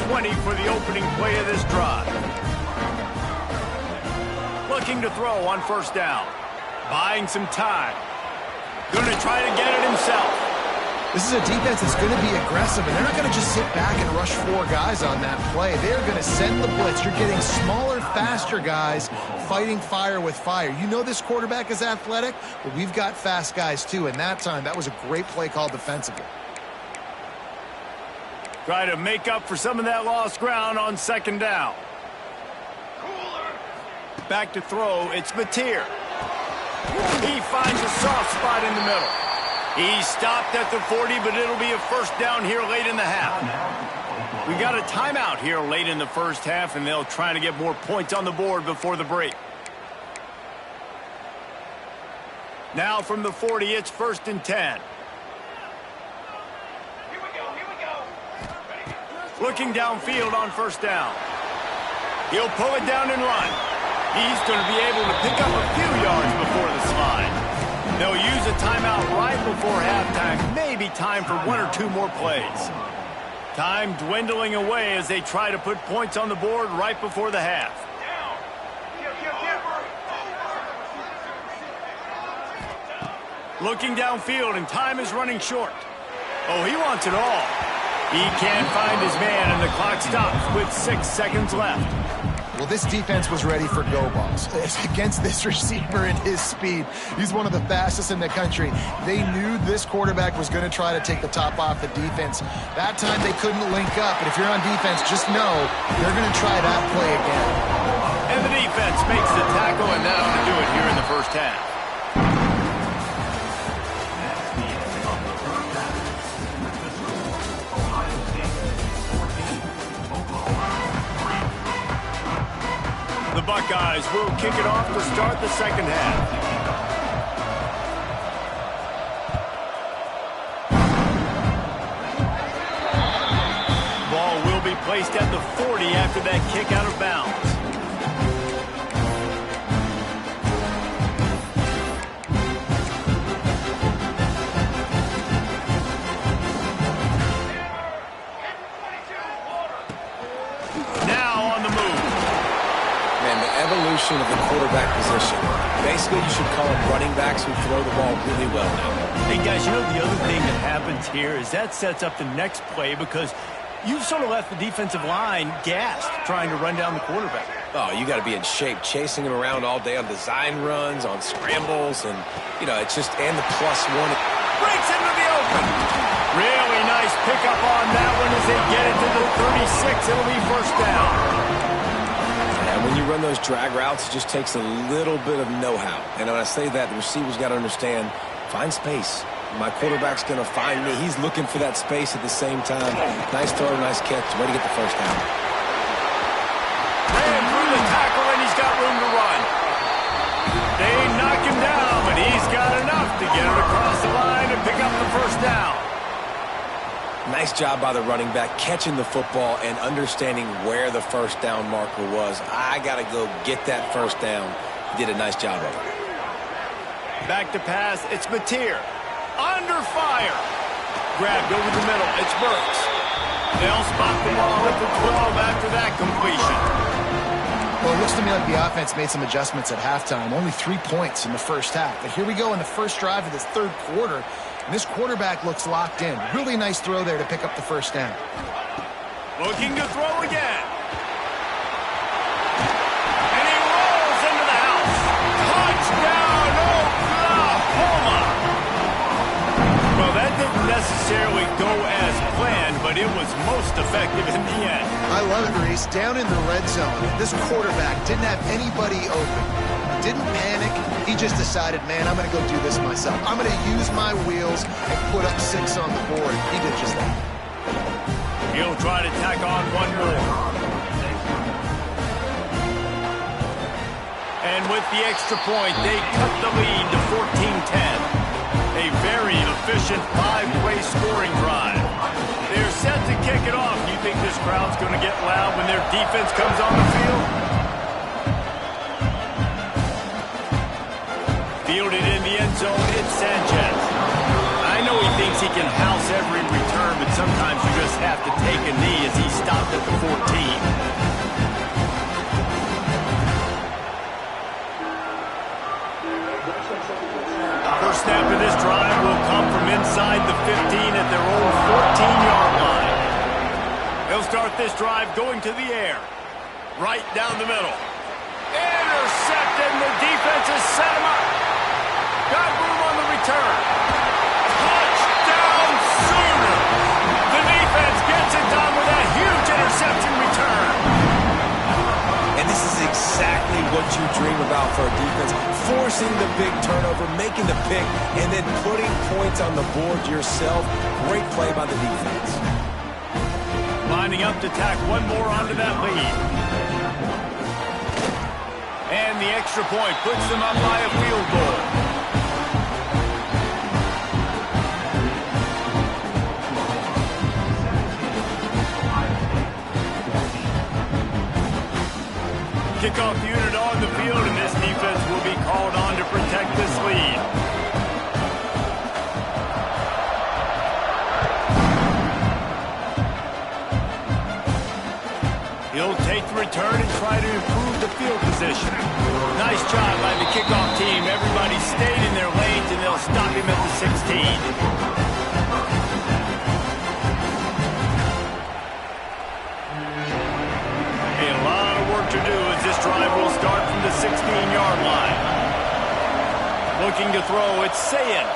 20 for the opening play of this drive. Looking to throw on first down. Buying some time. Going to try to get it himself. This is a defense that's going to be aggressive, and they're not going to just sit back and rush 4 guys on that play. They're going to send the blitz. You're getting smaller, faster guys fighting fire with fire. You know this quarterback is athletic, but we've got fast guys too, and that time, that was a great play call defensively. Try to make up for some of that lost ground on second down. Back to throw, it's Mateer. He finds a soft spot in the middle. He stopped at the 40, but it'll be a first down here late in the half. We got a timeout here late in the first half, and they'll try to get more points on the board before the break. Now from the 40, it's 1st and 10. Looking downfield on first down. He'll pull it down and run. He's going to be able to pick up a few yards before the slide. They'll use a timeout right before halftime. Maybe time for 1 or 2 more plays. Time dwindling away as they try to put points on the board right before the half. Looking downfield, and time is running short. Oh, he wants it all. He can't find his man, and the clock stops with 6 seconds left. Well, this defense was ready for go balls. Against this receiver and his speed, he's one of the fastest in the country. They knew this quarterback was going to try to take the top off the defense. That time they couldn't link up, but if you're on defense, just know they're going to try that play again. And the defense makes the tackle, and that'll do it here in the first half. The Buckeyes will kick it off to start the second half. Ball will be placed at the 40 after that kick out of bounds. Evolution of the quarterback position. Basically, you should call them running backs who throw the ball really well now. Hey, guys, you know the other thing that happens here is that sets up the next play because you've sort of left the defensive line gassed trying to run down the quarterback. Oh, you got to be in shape, chasing him around all day on design runs, on scrambles, and, you know, it's just, and the +1. Breaks into the open. Really nice pickup on that one as they get it to the 36. It'll be first down. And when you run those drag routes, it just takes a little bit of know-how. And when I say that, the receivers got to understand, find space. My quarterback's going to find me. He's looking for that space at the same time. Nice throw, nice catch. Way to get the first down. Ran through the tackle, and he's got room to run. They knock him down, but he's got enough to get it across the line and pick up the first down. Nice job by the running back, catching the football and understanding where the first down marker was. I got to go get that first down. He did a nice job of it. Back to pass, it's Mateer. Under fire. Grabbed over the middle, it's Burks. They'll spot the ball at the 12 after that completion. Well, it looks to me like the offense made some adjustments at halftime. Only 3 points in the first half. But here we go in the first drive of this third quarter. And this quarterback looks locked in. Really nice throw there to pick up the first down. Looking to throw again. And he rolls into the house. Touchdown, Oklahoma! Well, that didn't necessarily go as planned, but it was most effective in the end. I love it, Reese. Down in the red zone, this quarterback didn't have anybody open. Didn't panic. He just decided, man, I'm going to go do this myself. I'm going to use my wheels and put up 6 on the board. He did just that. He'll try to tack on one more. And with the extra point, they cut the lead to 14-10. A very efficient 5-play scoring drive. They're set to kick it off. You think this crowd's going to get loud when their defense comes on the field? Fielded in the end zone, it's Sanchez. I know he thinks he can house every return, but sometimes you just have to take a knee as he stopped at the He'll start this drive going to the air. Right down the middle. Intercepted, and the defense has set him up. Got room on the return. Touchdown Sooners! The defense gets it done with that huge interception return. And this is exactly what you dream about for a defense. Forcing the big turnover, making the pick, and then putting points on the board yourself. Great play by the defense. Lining up to tack one more onto that lead. And the extra point puts them up by a field goal. Kickoff unit on the field, and this defense will be called on to protect this lead. He'll take the return and try to improve the field position. Nice job by the kickoff team. Everybody stayed in their lanes, and they'll stop him at the 16. To do as this drive will start from the 16-yard line. Looking to throw, it's Sayin.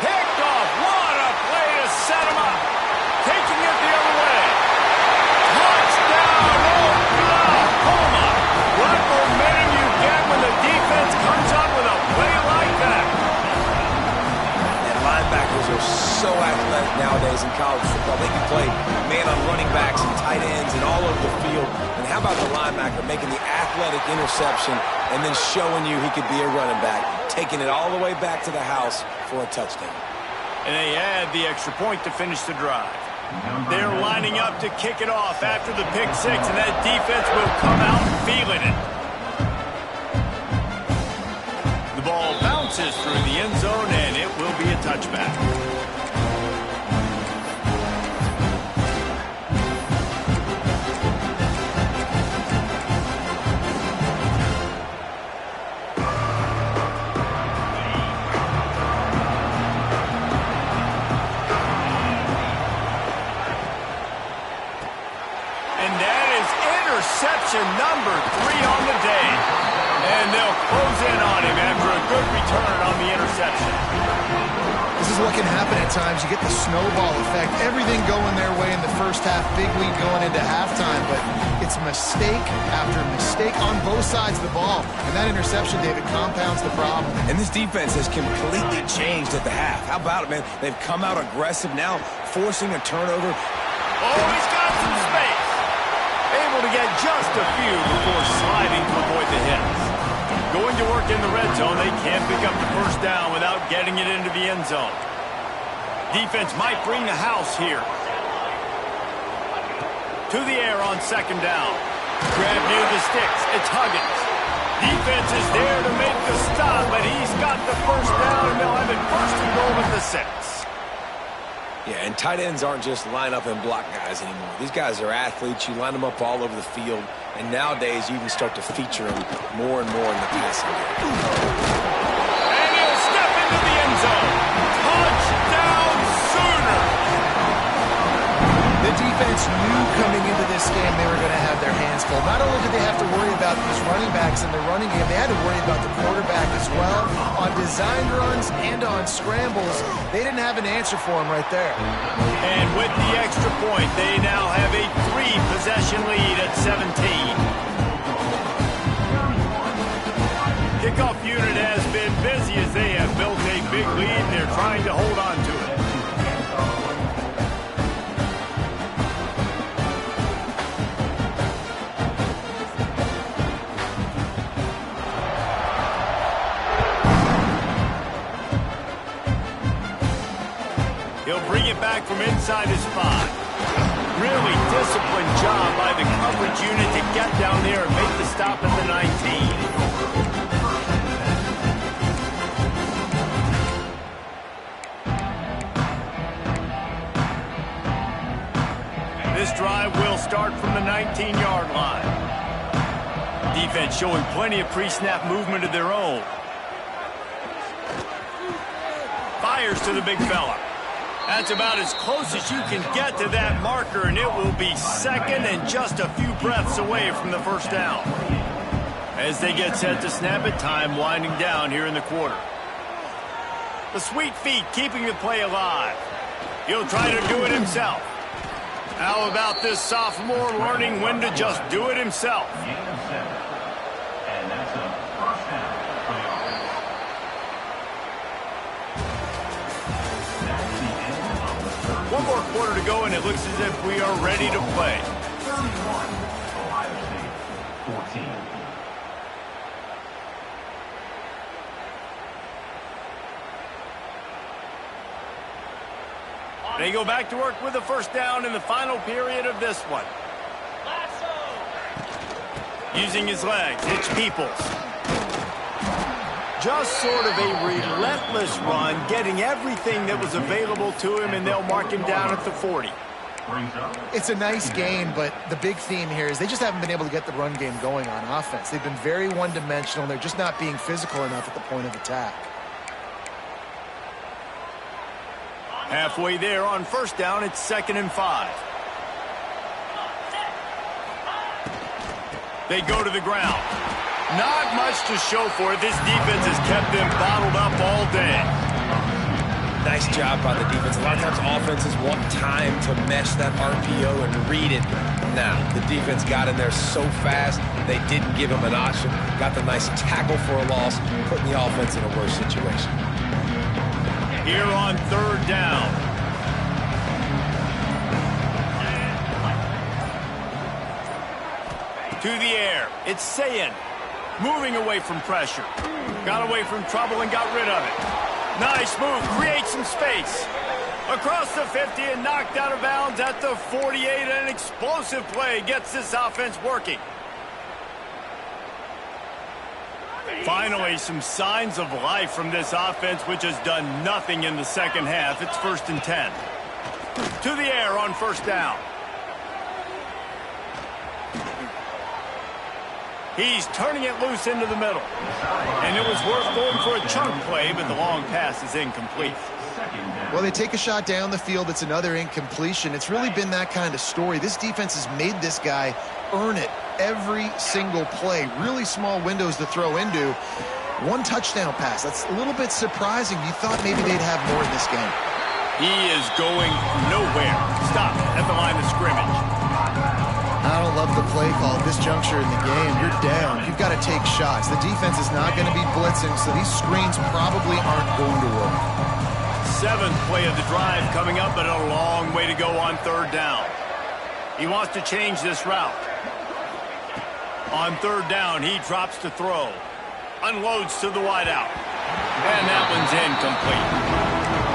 Picked off. What a play to set him up. Taking it the other way. Touchdown, Oklahoma. What momentum you get when the defense comes up with a play like that. And linebackers are so athletic nowadays in college football. They can play man on running backs and tight ends and all over the field. And how about the linebacker making the athletic interception and then showing you he could be a running back, taking it all the way back to the house for a touchdown. And they add the extra point to finish the drive. They're lining up to kick it off after the pick six, and that defense will come out feeling it. The ball bounces through the end zone, and it will be a touchback. Interception number 3 on the day. And they'll close in on him after a good return on the interception. This is what can happen at times. You get the snowball effect. Everything going their way in the first half. Big lead going into halftime. But it's mistake after mistake on both sides of the ball. And that interception, David, compounds the problem. And this defense has completely changed at the half. How about it, man? They've come out aggressive now, forcing a turnover. Oh, he's got some space. Able to get just a few before sliding to avoid the hits. Going to work in the red zone, they can't pick up the first down without getting it into the end zone. Defense might bring the house here. To the air on second down. Grab near the sticks. It's Huggins. Defense is there to make the stop, but he's got the first down, and they'll have it first and goal at the 6. Yeah, and tight ends aren't just line up and block guys anymore. These guys are athletes. You line them up all over the field. And nowadays, you can start to feature them more and more in the passing game. And he'll step into the end zone. Touchdown, Sooner! The defense knew coming into this game they were going to have their hands full. Not only did they have to worry about these running backs in the running game, they had to worry about the quarterback as well. On design runs and on scrambles, they didn't have an answer for him right there. And with the extra point, they now have a 3-possession lead at 17. Kickoff unit has been busy as they have built a big lead, and they're trying to hold on to it. He'll bring it back from inside his 5. Really disciplined job by the coverage unit to get down there and make the stop at the 19. This drive will start from the 19-yard line. Defense showing plenty of pre-snap movement of their own. Fires to the big fella. That's about as close as you can get to that marker, and it will be second and just a few breaths away from the first down. As they get set to snap it, time winding down here in the quarter. The sweet feet keeping the play alive. He'll try to do it himself. How about this sophomore learning when to just do it himself? One more quarter to go, and it looks as if we are ready to play. 31, Ohio State, 14. They go back to work with a first down in the final period of this one. Using his legs, it's Peoples. Just sort of a relentless run, getting everything that was available to him, and they'll mark him down at the 40. It's a nice game, but the big theme here is they just haven't been able to get the run game going on offense. They've been very one-dimensional. They're just not being physical enough at the point of attack. Halfway there on first down, it's 2nd and 5. They go to the ground. Not much to show for it. This defense has kept them bottled up all day. Nice job by the defense. A lot of times offenses want time to mesh that RPO and read it. Now, the defense got in there so fast, they didn't give him an option. Got the nice tackle for a loss, putting the offense in a worse situation. Here on 3rd down. To the air. It's Sayin. Moving away from pressure. Got away from trouble and got rid of it. Nice move. Creates some space. Across the 50 and knocked out of bounds at the 48. An explosive play gets this offense working. Finally, some signs of life from this offense, which has done nothing in the second half. It's 1st and 10. To the air on first down. He's turning it loose into the middle. And it was worth going for a chunk play, but the long pass is incomplete. Well, they take a shot down the field. It's another incompletion. It's really been that kind of story. This defense has made this guy earn it every single play. Really small windows to throw into. One touchdown pass. That's a little bit surprising. You thought maybe they'd have more in this game. He is going nowhere. Stop at the line of scrimmage. I don't love the play call at this juncture in the game. You're down. You've got to take shots. The defense is not going to be blitzing, so these screens probably aren't going to work. 7th play of the drive coming up, but a long way to go on 3rd down. He wants to change this route. On 3rd down, he drops to throw. Unloads to the wideout. And that one's incomplete.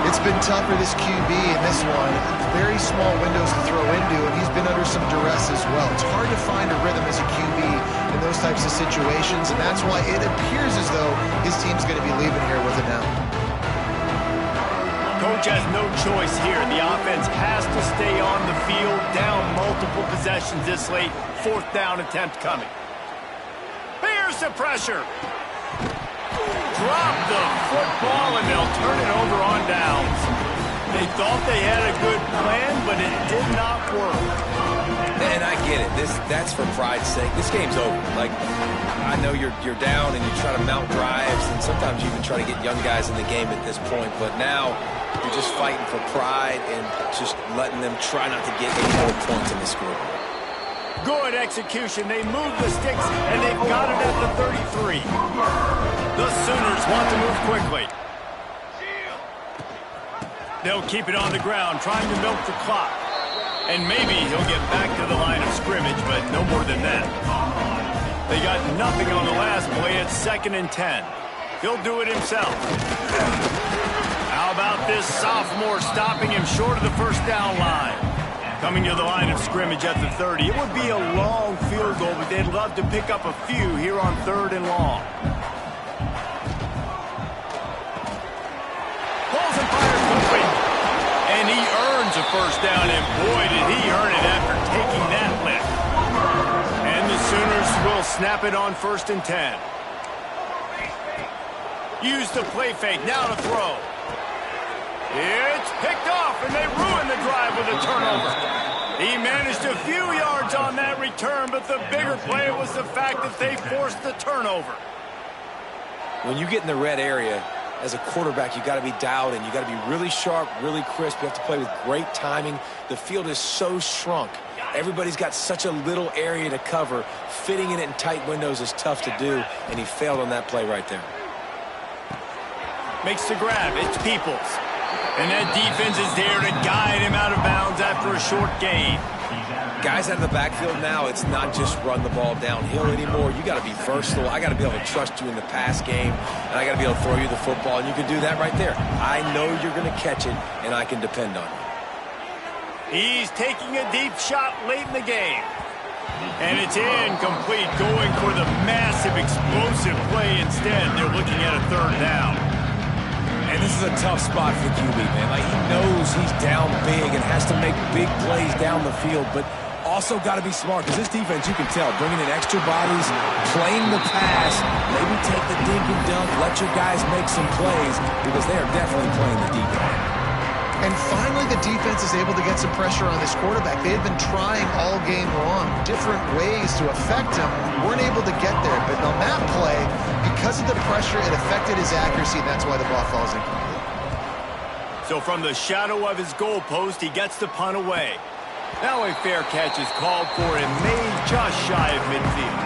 It's been tough for this QB in this one. Very small windows to throw into, and he's been under some duress as well. It's hard to find a rhythm as a QB in those types of situations, and that's why it appears as though his team's going to be leaving here with an L. Coach has no choice here. The offense has to stay on the field, down multiple possessions this late. 4th down attempt coming. Here's the pressure. Drop the football, and they'll turn it over on downs. They thought they had a good plan, but it did not work. And I get it. That's for pride's sake. This game's over. Like, I know you're down and you try to mount drives, and sometimes you even try to get young guys in the game at this point. But now you're just fighting for pride and just letting them try not to get any more points in the scoreboard. Good execution. They move the sticks, and they've got it at the 33. The Sooners want to move quickly. They'll keep it on the ground, trying to milk the clock. And maybe he'll get back to the line of scrimmage, but no more than that. They got nothing on the last play. It's 2nd and 10. He'll do it himself. How about this sophomore stopping him short of the first down line? Coming to the line of scrimmage at the 30. It would be a long field goal, but they'd love to pick up a few here on 3rd and long. Pulls and fires quickly. And he earns a first down, and boy, did he earn it after taking that lift. And the Sooners will snap it on 1st and 10. Use the play fake, now to throw. It's picked off, and they ruined the drive with a turnover. He managed a few yards on that return, but the bigger play was the fact that they forced the turnover. When you get in the red area, as a quarterback, you got to be dialed in. You got to be really sharp, really crisp. You have to play with great timing. The field is so shrunk. Everybody's got such a little area to cover. Fitting in it in tight windows is tough to do, and he failed on that play right there. Makes the grab. It's Peoples. And that defense is there to guide him out of bounds after a short gain. Guys out of the backfield now, it's not just run the ball downhill anymore. You got to be versatile. I got to be able to trust you in the pass game, and I got to be able to throw you the football, and you can do that right there. I know you're going to catch it, and I can depend on you. He's taking a deep shot late in the game. And it's incomplete, going for the massive, explosive play instead. They're looking at a third down. And this is a tough spot for the QB, man. Like, he knows he's down big and has to make big plays down the field, but also got to be smart, because this defense, you can tell, bringing in extra bodies, playing the pass, maybe take the dink and dunk, let your guys make some plays, because they are definitely playing the deep end. And finally, the defense is able to get some pressure on this quarterback. They had been trying all game long different ways to affect him, weren't able to get there. But on that play, because of the pressure, it affected his accuracy, and that's why the ball falls incomplete. So from the shadow of his goalpost, he gets the punt away. Now a fair catch is called for and made just shy of midfield.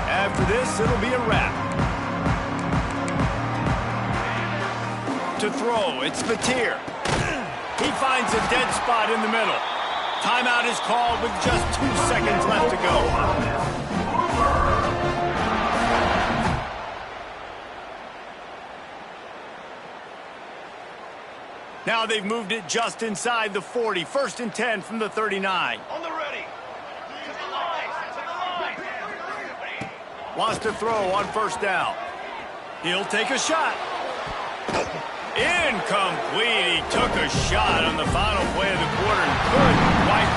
After this, it'll be a wrap. To throw, it's Mateer. He finds a dead spot in the middle. Timeout is called with just 2 seconds left to go. Now they've moved it just inside the 40. 1st and 10 from the 39. On the ready. To the line. Wants to throw on 1st down. He'll take a shot. Incomplete. He took a shot on the final play of the quarter and couldn't quite